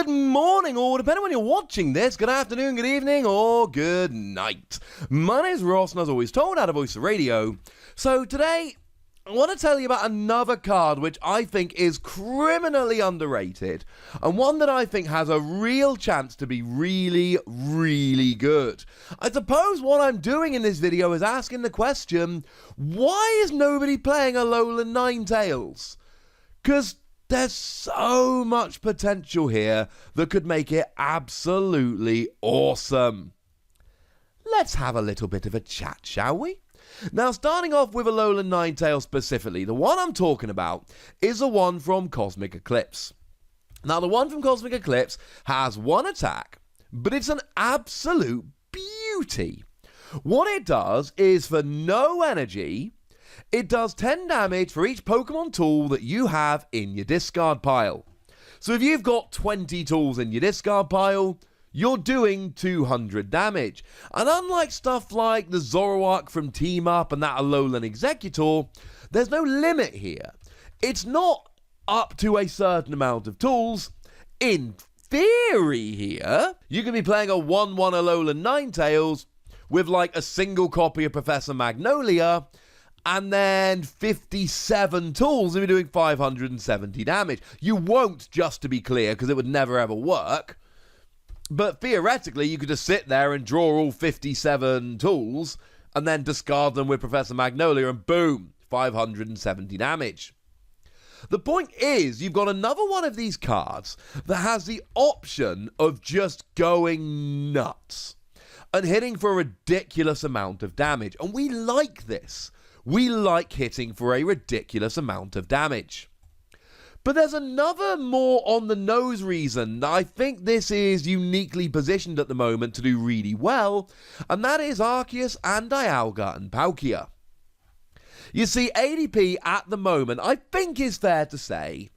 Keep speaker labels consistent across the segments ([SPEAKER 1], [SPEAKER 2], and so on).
[SPEAKER 1] Good morning, or depending on when you're watching this, good afternoon, good evening, or good night. My name is Ross, and as always, told out of Voice of Radio. So today, I want to tell you about another card which I think is criminally underrated, and one that I think has a real chance to be really, really good. I suppose what I'm doing in this video is asking the question, why is nobody playing Alolan Ninetales? Because there's so much potential here that could make it absolutely awesome. Let's have a little bit of a chat, shall we? Now, starting off with Alolan Ninetales specifically, the one I'm talking about is the one from Cosmic Eclipse. Now, the one from Cosmic Eclipse has one attack, but it's an absolute beauty. What it does is, for no energy, it does 10 damage for each Pokemon tool that you have in your discard pile. So if you've got 20 tools in your discard pile, you're doing 200 damage. And unlike stuff like the Zoroark from Team Up and that Alolan Executor, there's no limit here. It's not up to a certain amount of tools. In theory here, you can be playing a 1-1 Alolan Ninetales with like a single copy of Professor Magnolia, and then 57 tools, and you're doing 570 damage. You won't, just to be clear, because it would never ever work. But theoretically, you could just sit there and draw all 57 tools, and then discard them with Professor Magnolia, and boom, 570 damage. The point is, you've got another one of these cards that has the option of just going nuts and hitting for a ridiculous amount of damage. And we like this. We like hitting for a ridiculous amount of damage. But there's another more on-the-nose reason that I think this is uniquely positioned at the moment to do really well, and that is Arceus and Dialga and Palkia. You see, ADP at the moment, I think is fair to say,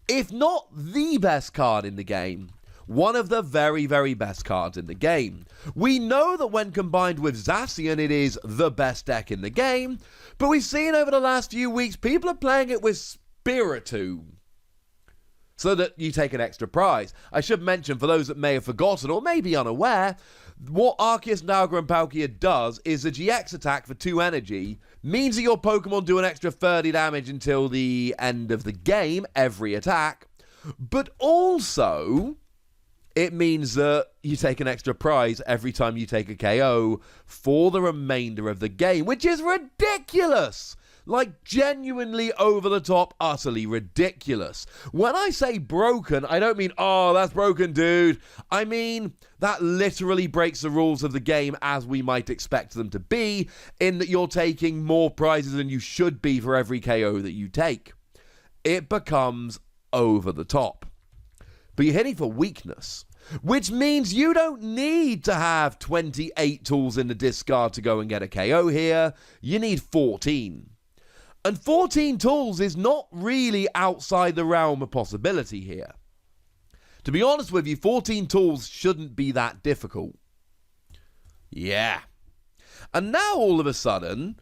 [SPEAKER 1] if not the best card in the game, one of the very, very best cards in the game. We know that when combined with Zacian, it is the best deck in the game, but we've seen over the last few weeks, people are playing it with Spiritomb, so that you take an extra prize. I should mention, for those that may have forgotten or may be unaware, what Arceus, Dialga, and Palkia does is a GX attack for 2 energy, means that your Pokemon do an extra 30 damage until the end of the game, every attack, but also it means that you take an extra prize every time you take a KO for the remainder of the game, which is ridiculous! Like, genuinely over the top, utterly ridiculous. When I say broken, I don't mean, oh, that's broken, dude. I mean, that literally breaks the rules of the game as we might expect them to be, in that you're taking more prizes than you should be for every KO that you take. It becomes over the top. But you're hitting for weakness, which means you don't need to have 28 tools in the discard to go and get a KO here. You need 14. And 14 tools is not really outside the realm of possibility here. To be honest with you, 14 tools shouldn't be that difficult. Yeah. And now all of a sudden,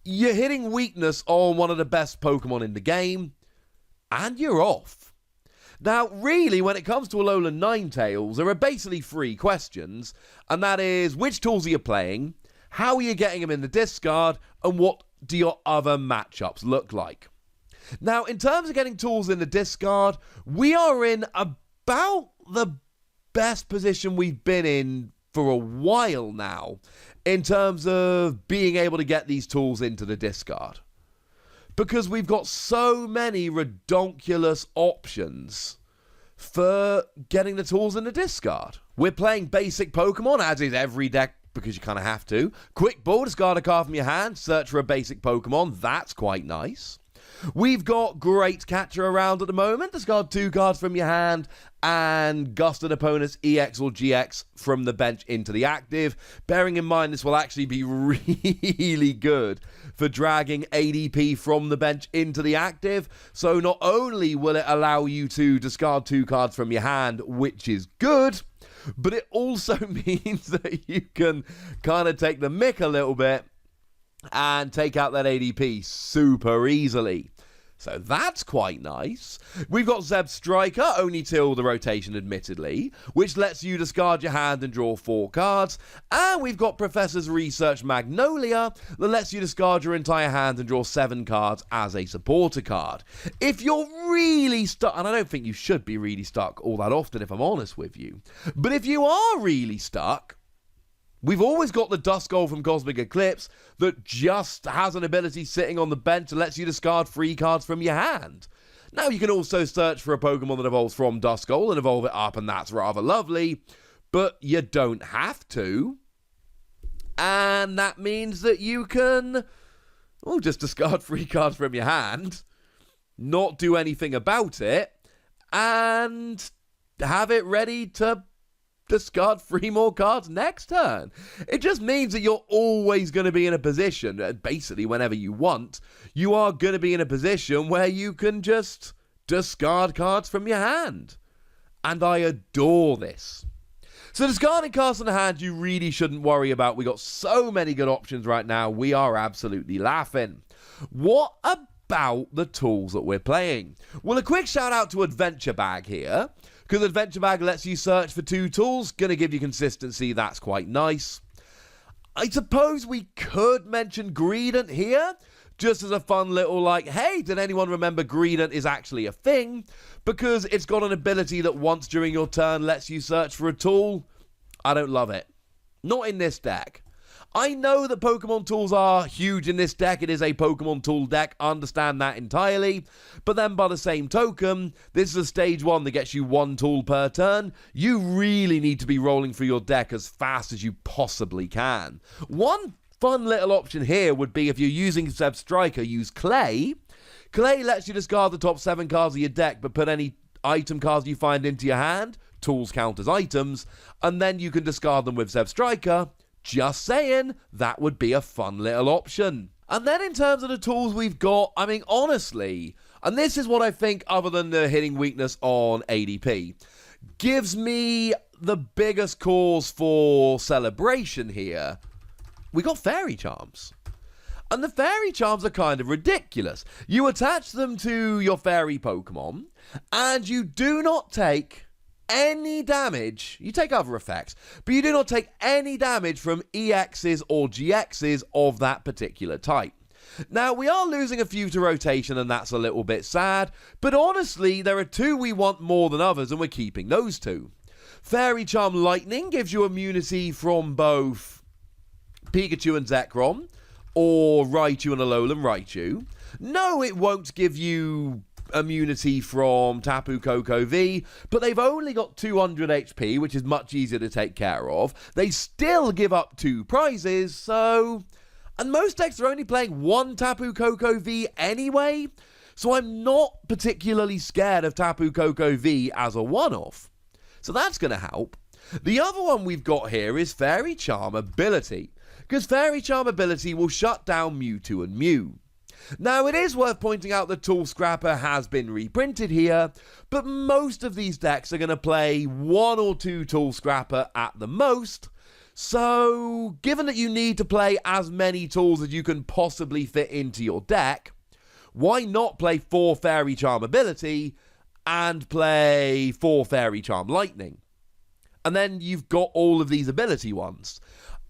[SPEAKER 1] you're hitting weakness on one of the best Pokemon in the game, and you're off. Now, really, when it comes to Alolan Ninetales, there are basically 3 questions, and that is, which tools are you playing, how are you getting them in the discard, and what do your other matchups look like? Now, in terms of getting tools in the discard, we are in about the best position we've been in for a while now, in terms of being able to get these tools into the discard. Because we've got so many redonkulous options for getting the tools in the discard. We're playing basic Pokemon, as is every deck, because you kind of have to. Quick ball, discard a card from your hand, search for a basic Pokemon. That's quite nice. We've got Great Catcher around at the moment. Discard 2 cards from your hand and gust an opponent's EX or GX from the bench into the active. Bearing in mind this will actually be really good for dragging ADP from the bench into the active. So not only will it allow you to discard 2 cards from your hand, which is good, but it also means that you can kind of take the mick a little bit and take out that ADP super easily. So that's quite nice. We've got Zeb Striker, only till the rotation admittedly, which lets you discard your hand and draw 4 cards. And we've got Professor's Research Magnolia, that lets you discard your entire hand and draw 7 cards as a supporter card. If you're really stuck, and I don't think you should be really stuck all that often if I'm honest with you, but if you are really stuck, we've always got the Duskull from Cosmic Eclipse that just has an ability sitting on the bench and lets you discard 3 cards from your hand. Now, you can also search for a Pokemon that evolves from Duskull and evolve it up, and that's rather lovely, but you don't have to. And that means that you can just discard 3 cards from your hand, not do anything about it, and have it ready to discard 3 more cards next turn. It just means that you're always going to be in a position, basically whenever you want, you are going to be in a position where you can just discard cards from your hand. And I adore this. So discarding cards from the hand, you really shouldn't worry about. We got so many good options right now, we are absolutely laughing. What about the tools that we're playing? Well, a quick shout out to Adventure Bag here, because Adventure Bag lets you search for 2 tools, gonna give you consistency, that's quite nice. I suppose we could mention Greedent here, just as a fun little hey, did anyone remember Greedent is actually a thing? Because it's got an ability that once during your turn lets you search for a tool. I don't love it. Not in this deck. I know that Pokemon tools are huge in this deck. It is a Pokemon tool deck. I understand that entirely. But then by the same token, this is a stage 1 that gets you 1 tool per turn. You really need to be rolling through your deck as fast as you possibly can. One fun little option here would be if you're using Zeb Striker, use Clay. Clay lets you discard the top 7 cards of your deck, but put any item cards you find into your hand. Tools count as items. And then you can discard them with Zeb Striker. Just saying, that would be a fun little option. And then in terms of the tools we've got, I mean, honestly, and this is what I think, other than the hitting weakness on ADP, gives me the biggest cause for celebration here. We got Fairy Charms. And the Fairy Charms are kind of ridiculous. You attach them to your Fairy Pokemon, and you do not take any damage. You take other effects, but you do not take any damage from EXs or GXs of that particular type. Now, we are losing a few to rotation, and that's a little bit sad, but honestly, there are 2 we want more than others, and we're keeping those 2. Fairy Charm Lightning gives you immunity from both Pikachu and Zekrom, or Raichu and Alolan Raichu. No, it won't give you immunity from Tapu Koko V, but they've only got 200 HP, which is much easier to take care of. They still give up 2 prizes, so... And most decks are only playing 1 Tapu Koko V anyway, so I'm not particularly scared of Tapu Koko V as a one-off. So that's going to help. The other one we've got here is Fairy Charm Ability, because Fairy Charm Ability will shut down Mewtwo and Mew. Now, it is worth pointing out that Tool Scrapper has been reprinted here, but most of these decks are going to play 1 or 2 Tool Scrapper at the most, so given that you need to play as many tools as you can possibly fit into your deck, why not play 4 Fairy Charm Ability and play 4 Fairy Charm Lightning? And then you've got all of these ability ones.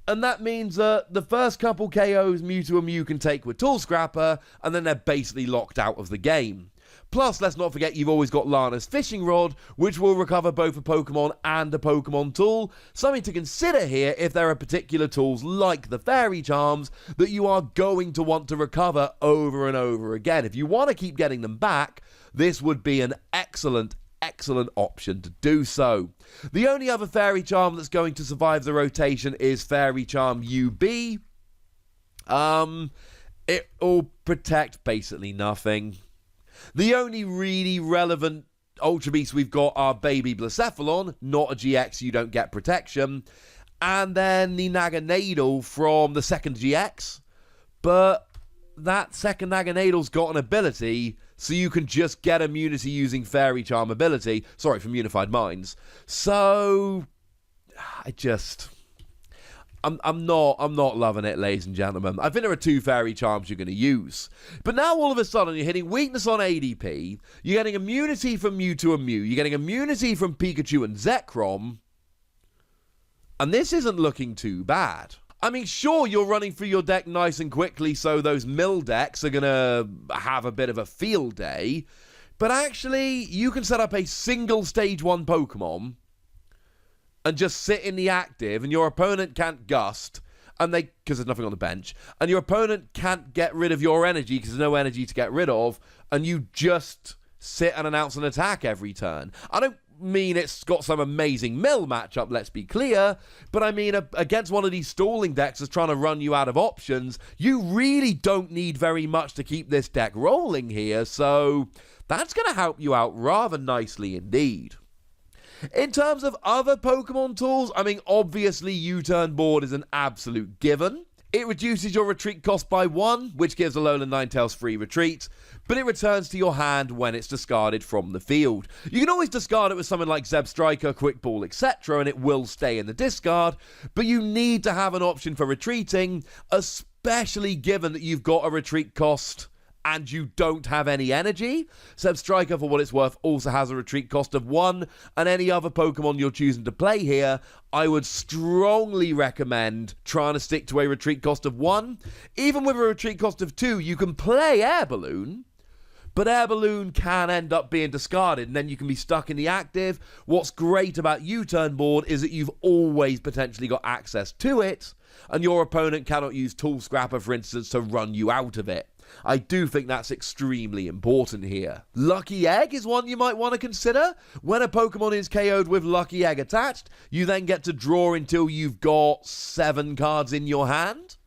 [SPEAKER 1] And that means that the first couple KOs Mewtwo and Mew can take with Tool Scrapper, and then they're basically locked out of the game. Plus, let's not forget you've always got Lana's Fishing Rod, which will recover both a Pokemon and a Pokemon tool. Something to consider here if there are particular tools like the Fairy Charms that you are going to want to recover over and over again. If you want to keep getting them back, this would be an excellent option to do so. The only other Fairy Charm that's going to survive the rotation is Fairy Charm UB. It will protect basically nothing. The only really relevant Ultra Beasts we've got are Baby Blacephalon, not a GX, you don't get protection, and then the Naganadel from the second GX, but that second Naganadal's got an ability, so you can just get immunity using Fairy Charm ability. Sorry, from Unified Minds. So, I'm not loving it, ladies and gentlemen. I think there are 2 fairy charms you're going to use. But now all of a sudden you're hitting weakness on ADP, you're getting immunity from Mewtwo and Mew, you're getting immunity from Pikachu and Zekrom, and this isn't looking too bad. I mean, sure, you're running through your deck nice and quickly, so those mill decks are going to have a bit of a field day, but actually, you can set up a single Stage 1 Pokemon and just sit in the active, and your opponent can't gust, and because there's nothing on the bench, and your opponent can't get rid of your energy because there's no energy to get rid of, and you just sit and announce an attack every turn. I don't mean it's got some amazing mill matchup, let's be clear, but I mean against one of these stalling decks that's trying to run you out of options, you really don't need very much to keep this deck rolling here, so that's going to help you out rather nicely indeed. In terms of other Pokemon tools, I mean, obviously U-turn board is an absolute given. It reduces your retreat cost by 1, which gives Alolan Ninetales free retreat, but it returns to your hand when it's discarded from the field. You can always discard it with something like Zeb Striker, Quick Ball, etc., and it will stay in the discard, but you need to have an option for retreating, especially given that you've got a retreat cost and you don't have any energy. Zeb Striker, for what it's worth, also has a retreat cost of 1, and any other Pokemon you're choosing to play here, I would strongly recommend trying to stick to a retreat cost of 1. Even with a retreat cost of 2, you can play Air Balloon, but Air Balloon can end up being discarded, and then you can be stuck in the active. What's great about U-turn board is that you've always potentially got access to it, and your opponent cannot use Tool Scrapper, for instance, to run you out of it. I do think that's extremely important here. Lucky Egg is one you might want to consider. When a Pokemon is KO'd with Lucky Egg attached, you then get to draw until you've got 7 cards in your hand.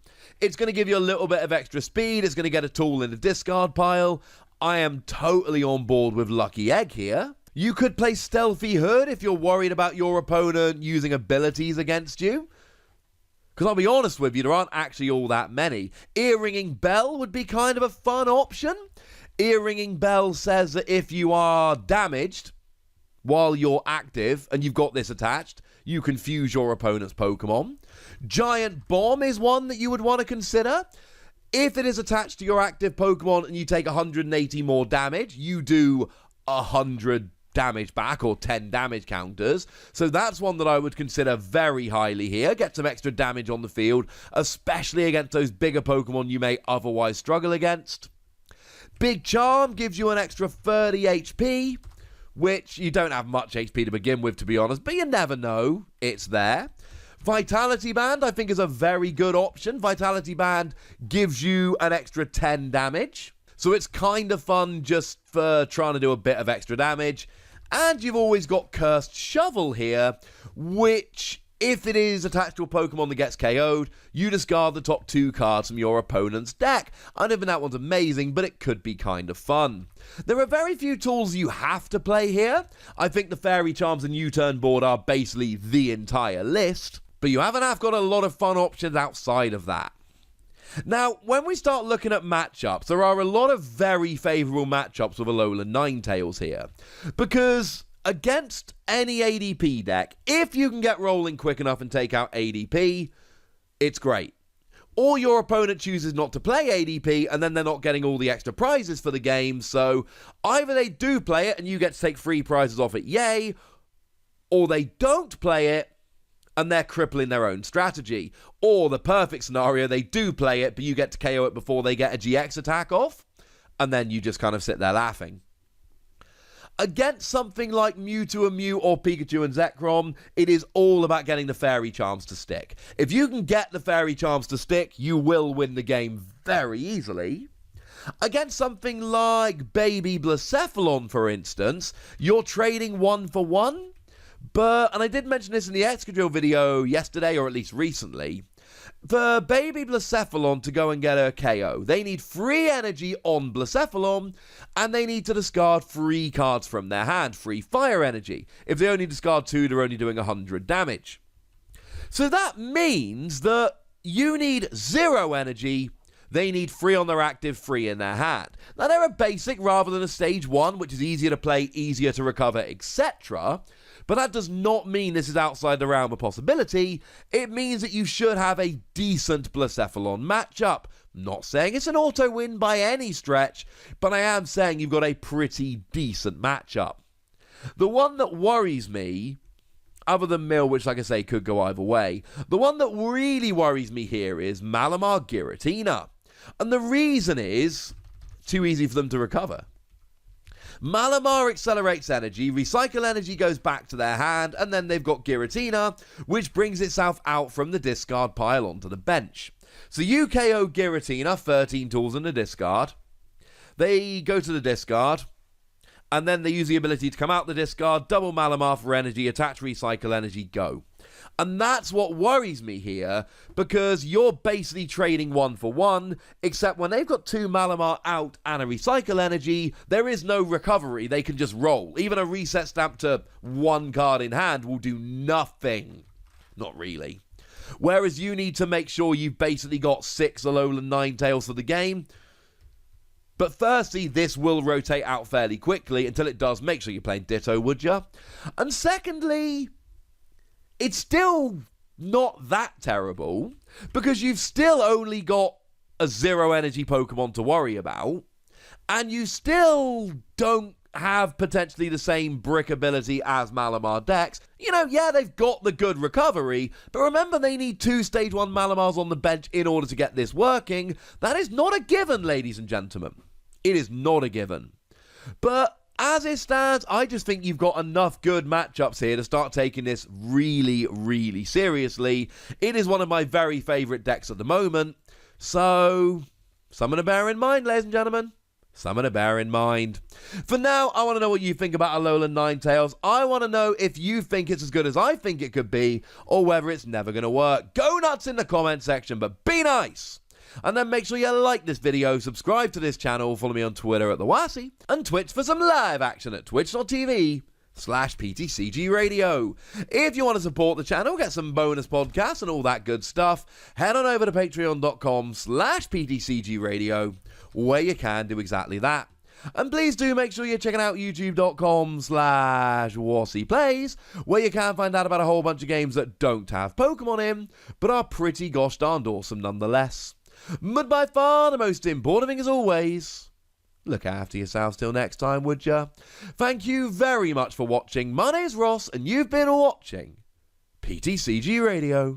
[SPEAKER 1] It's going to give you a little bit of extra speed. It's going to get a tool in the discard pile. I am totally on board with Lucky Egg here. You could play Stealthy Hood if you're worried about your opponent using abilities against you. Because I'll be honest with you, there aren't actually all that many. Ear-ringing Bell would be kind of a fun option. Ear-ringing Bell says that if you are damaged while you're active and you've got this attached, you can fuse your opponent's Pokemon. Giant Bomb is one that you would want to consider. If it is attached to your active Pokemon and you take 180 more damage, you do 100 damage back, or 10 damage counters. So that's one that I would consider very highly here. Get some extra damage on the field, especially against those bigger Pokemon you may otherwise struggle against. Big Charm gives you an extra 30 HP, which you don't have much HP to begin with, to be honest, but you never know. It's there. Vitality Band, I think, is a very good option. Vitality Band gives you an extra 10 damage. So it's kind of fun just for trying to do a bit of extra damage. And you've always got Cursed Shovel here, which, if it is attached to a Pokemon that gets KO'd, you discard the top 2 cards from your opponent's deck. I don't think that one's amazing, but it could be kind of fun. There are very few tools you have to play here. I think the Fairy Charms and U-turn board are basically the entire list, but you have got a lot of fun options outside of that. Now, when we start looking at matchups, there are a lot of very favourable matchups with Alolan Ninetales here. Because against any ADP deck, if you can get rolling quick enough and take out ADP, it's great. Or your opponent chooses not to play ADP, and then they're not getting all the extra prizes for the game, so either they do play it and you get to take free prizes off it, yay, or they don't play it, and they're crippling their own strategy. Or the perfect scenario, they do play it, but you get to KO it before they get a GX attack off, and then you just kind of sit there laughing. Against something like Mewtwo and Mew or Pikachu and Zekrom, it is all about getting the Fairy Charms to stick. If you can get the Fairy Charms to stick, you will win the game very easily. Against something like Baby Blacephalon, for instance, you're trading 1 for 1. But, and I did mention this in the Excadrill video yesterday, or at least recently, for Baby Blacephalon to go and get a KO, they need free energy on Blacephalon, and they need to discard 3 cards from their hand, free fire energy. If they only discard 2, they're only doing 100 damage. So that means that you need 0 energy they need 3 on their active, 3 in their hand. Now, they're a basic rather than a stage 1, which is easier to play, easier to recover, etc. But that does not mean this is outside the realm of possibility. It means that you should have a decent Blacephalon matchup. Not saying it's an auto-win by any stretch, but I am saying you've got a pretty decent matchup. The one that worries me, other than Mill, which, like I say, could go either way, the one that really worries me here is Malamar Giratina. And the reason is, too easy for them to recover. Malamar accelerates energy, recycle energy goes back to their hand, and then they've got Giratina, which brings itself out from the discard pile onto the bench. So you KO Giratina, 13 tools in the discard. They go to the discard, and then they use the ability to come out the discard, double Malamar for energy, attach recycle energy, go. And that's what worries me here, because you're basically trading 1 for 1, except when they've got 2 Malamar out and a recycle energy, there is no recovery. They can just roll. Even a reset stamp to 1 card in hand will do nothing. Not really. Whereas you need to make sure you've basically got 6 Alolan Ninetales for the game. But firstly, this will rotate out fairly quickly. Until it does, make sure you're playing Ditto, would ya? And secondly, it's still not that terrible, because you've still only got a 0 energy Pokemon to worry about, and you still don't have potentially the same brick ability as Malamar decks. You know, yeah, they've got the good recovery, but remember they need 2 stage 1 Malamars on the bench in order to get this working. That is not a given, ladies and gentlemen. It is not a given. But as it stands, I just think you've got enough good matchups here to start taking this really, really seriously. It is one of my very favourite decks at the moment. So, something to bear in mind, ladies and gentlemen. Something to bear in mind. For now, I want to know what you think about Alolan Ninetales. I want to know if you think it's as good as I think it could be, or whether it's never going to work. Go nuts in the comment section, but be nice. And then make sure you like this video, subscribe to this channel, follow me on Twitter at TheWassy, and Twitch for some live action at twitch.tv/PTCGRadio. If you want to support the channel, get some bonus podcasts and all that good stuff, head on over to patreon.com/PTCGRadio, where you can do exactly that. And please do make sure you're checking out youtube.com/WassyPlays, where you can find out about a whole bunch of games that don't have Pokemon in, but are pretty gosh darned awesome nonetheless. But by far the most important thing, as always, look after yourselves till next time, would ya? Thank you very much for watching. My name's Ross, and you've been watching PTCG Radio.